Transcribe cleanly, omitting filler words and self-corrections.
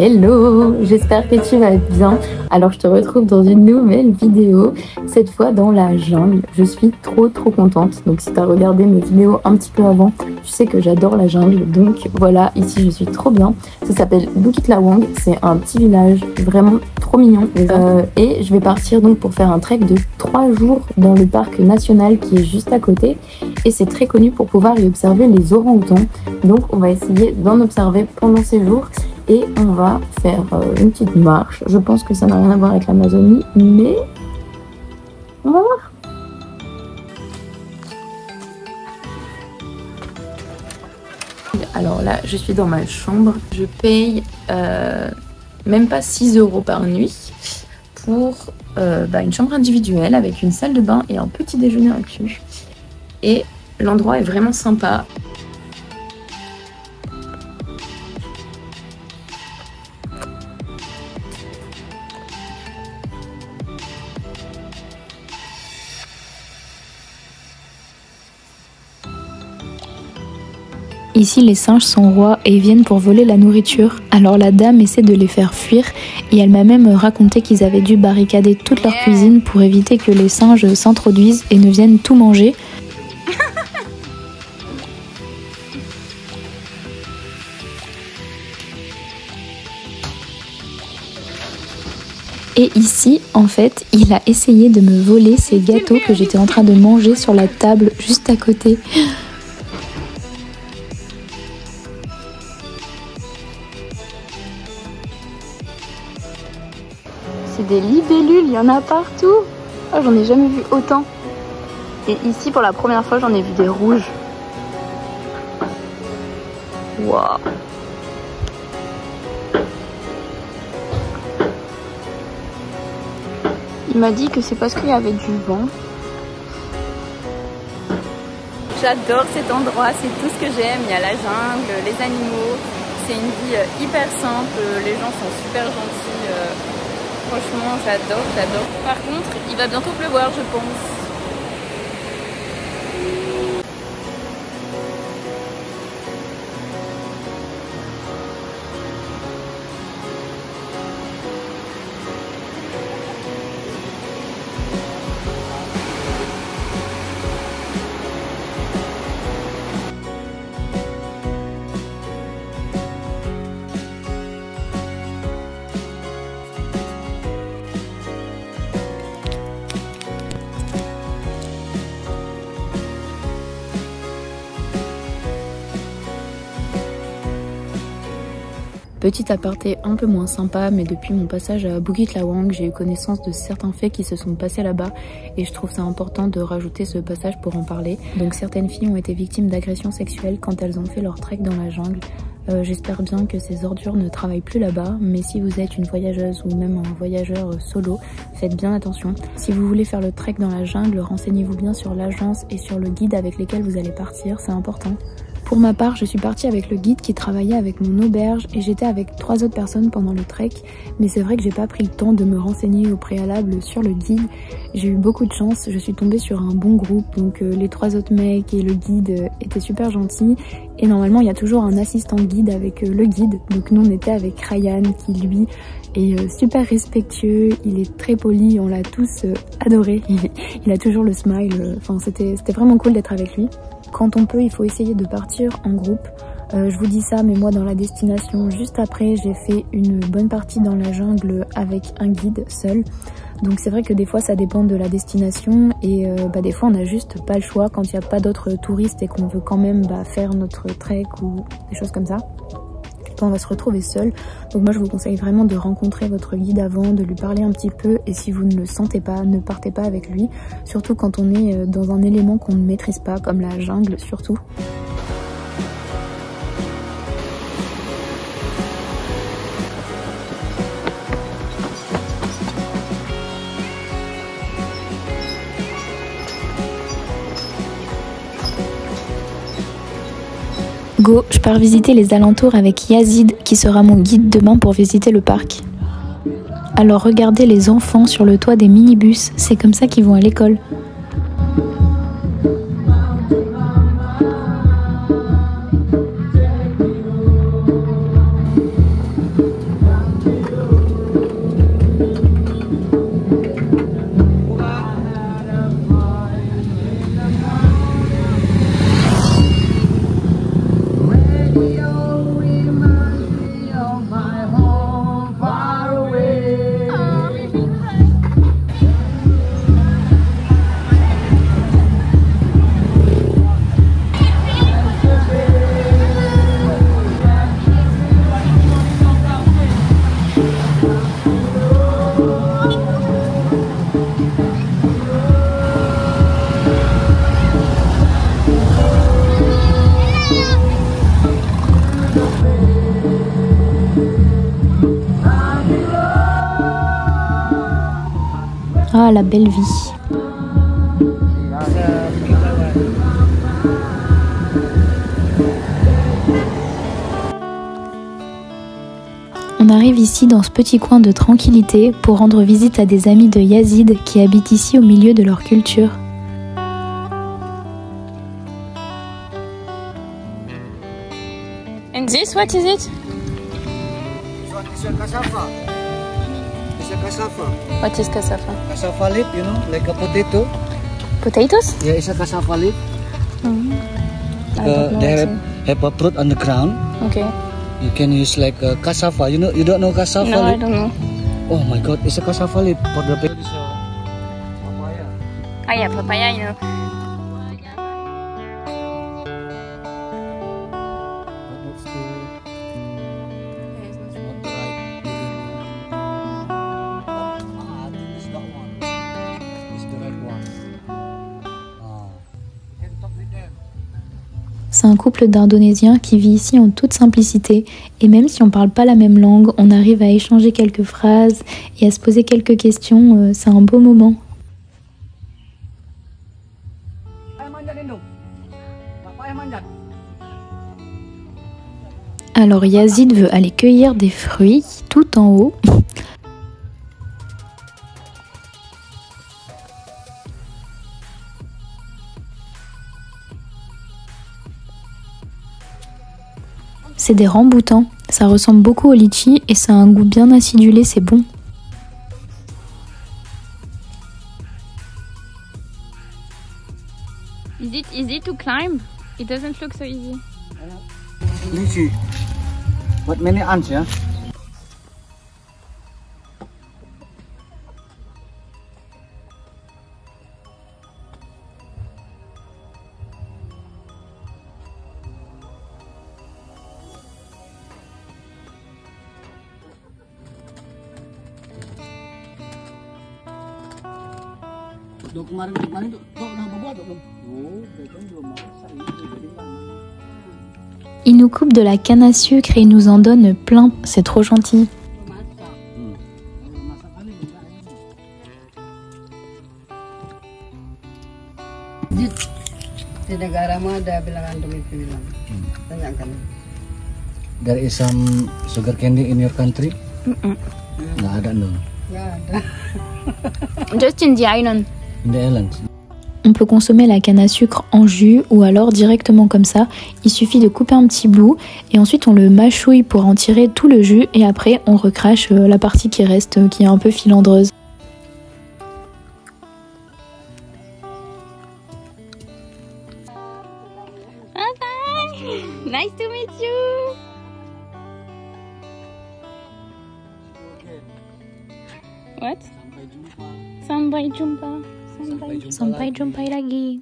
Hello, j'espère que tu vas bien. Alors je te retrouve dans une nouvelle vidéo, cette fois dans la jungle. Je suis trop contente. Donc si tu as regardé mes vidéos un petit peu avant, tu sais que j'adore la jungle. Donc voilà, ici je suis trop bien. Ça s'appelle Bukit Lawang, c'est un petit village vraiment trop mignon. Et je vais partir donc pour faire un trek de 3 jours dans le parc national qui est juste à côté. Et c'est très connu pour pouvoir y observer les orang-outans. Donc on va essayer d'en observer pendant ces jours. Et on va faire une petite marche. Je pense que ça n'a rien à voir avec l'Amazonie, mais on va voir. Alors là, je suis dans ma chambre. Je paye même pas 6 € par nuit pour une chambre individuelle avec une salle de bain et un petit déjeuner inclus. Et l'endroit est vraiment sympa. Ici, les singes sont rois et viennent pour voler la nourriture. Alors la dame essaie de les faire fuir et elle m'a même raconté qu'ils avaient dû barricader toute leur cuisine pour éviter que les singes s'introduisent et ne viennent tout manger. Et ici, en fait, il a essayé de me voler ces gâteaux que j'étais en train de manger sur la table juste à côté. C'est des libellules, il y en a partout. Oh, j'en ai jamais vu autant. Et ici, pour la première fois, j'en ai vu des rouges. Waouh. Il m'a dit que c'est parce qu'il y avait du vent. J'adore cet endroit, c'est tout ce que j'aime. Il y a la jungle, les animaux. C'est une vie hyper simple, les gens sont super gentils. Franchement, j'adore. Par contre, il va bientôt pleuvoir, je pense. Petit aparté un peu moins sympa, mais depuis mon passage à Bukit Lawang, j'ai eu connaissance de certains faits qui se sont passés là-bas et je trouve ça important de rajouter ce passage pour en parler. Donc certaines filles ont été victimes d'agressions sexuelles quand elles ont fait leur trek dans la jungle. J'espère bien que ces ordures ne travaillent plus là-bas, mais si vous êtes une voyageuse ou même un voyageur solo, faites bien attention. Si vous voulez faire le trek dans la jungle, renseignez-vous bien sur l'agence et sur le guide avec lesquels vous allez partir, c'est important. Pour ma part, je suis partie avec le guide qui travaillait avec mon auberge et j'étais avec 3 autres personnes pendant le trek. Mais c'est vrai que j'ai pas pris le temps de me renseigner au préalable sur le guide. J'ai eu beaucoup de chance, je suis tombée sur un bon groupe. Donc les 3 autres mecs et le guide étaient super gentils. Et normalement, il y a toujours un assistant guide avec le guide. Donc nous, on était avec Ryan qui lui est super respectueux. Il est très poli, on l'a tous adoré. Il a toujours le smile. Enfin, c'était vraiment cool d'être avec lui. Quand on peut, il faut essayer de partir en groupe. Je vous dis ça, mais moi dans la destination, juste après, j'ai fait une bonne partie dans la jungle avec un guide seul. Donc c'est vrai que des fois ça dépend de la destination et des fois on n'a juste pas le choix quand il n'y a pas d'autres touristes et qu'on veut quand même faire notre trek ou des choses comme ça. Quand on va se retrouver seul. Donc moi je vous conseille vraiment de rencontrer votre guide avant, de lui parler un petit peu et si vous ne le sentez pas, ne partez pas avec lui. Surtout quand on est dans un élément qu'on ne maîtrise pas, comme la jungle surtout. Go, je pars visiter les alentours avec Yazid qui sera mon guide demain pour visiter le parc. Alors regardez les enfants sur le toit des minibus, c'est comme ça qu'ils vont à l'école. à la belle vie. On arrive ici dans ce petit coin de tranquillité pour rendre visite à des amis de Yazid qui habitent ici au milieu de leur culture. And this, what is it? It's a cassava. It's a cassava. What is cassava? Cassava leaf, you know, like a potato. Potatoes? Yeah, it's a cassava leaf. I don't know They what's have a fruit on the ground. Okay. You can use like a cassava. You know, you don't know cassava No, leaf? I don't know. Oh my God, it's a cassava leaf for the baby. Ah, yeah, papaya, you know. C'est un couple d'Indonésiens qui vit ici en toute simplicité et même si on parle pas la même langue, on arrive à échanger quelques phrases et à se poser quelques questions, c'est un beau moment. Alors Yazid veut aller cueillir des fruits tout en haut. C'est des ramboutans, ça ressemble beaucoup au litchi et ça a un goût bien acidulé, c'est bon. Is it easy to climb? It doesn't look so easy. Lychee. But many ants, yeah? Kemarin tuh udah berbuat belum? Oh, belum masak ini jadi lama. Ils nous coupent de la canne à sucre et ils nous en donnent plein, c'est trop gentil. Di negara mah ada bilangan demi bilang. Tanyakan. There is some sugar candy in your country? Nggak ada, no. Nggak ada. Just in the island. In the islands. On peut consommer la canne à sucre en jus ou alors directement comme ça. Il suffit de couper un petit bout et ensuite on le mâchouille pour en tirer tout le jus et après on recrache la partie qui reste, qui est un peu filandreuse. Bye. Nice to meet you. What? Sampai jumpa. Sampai jumpa lagi.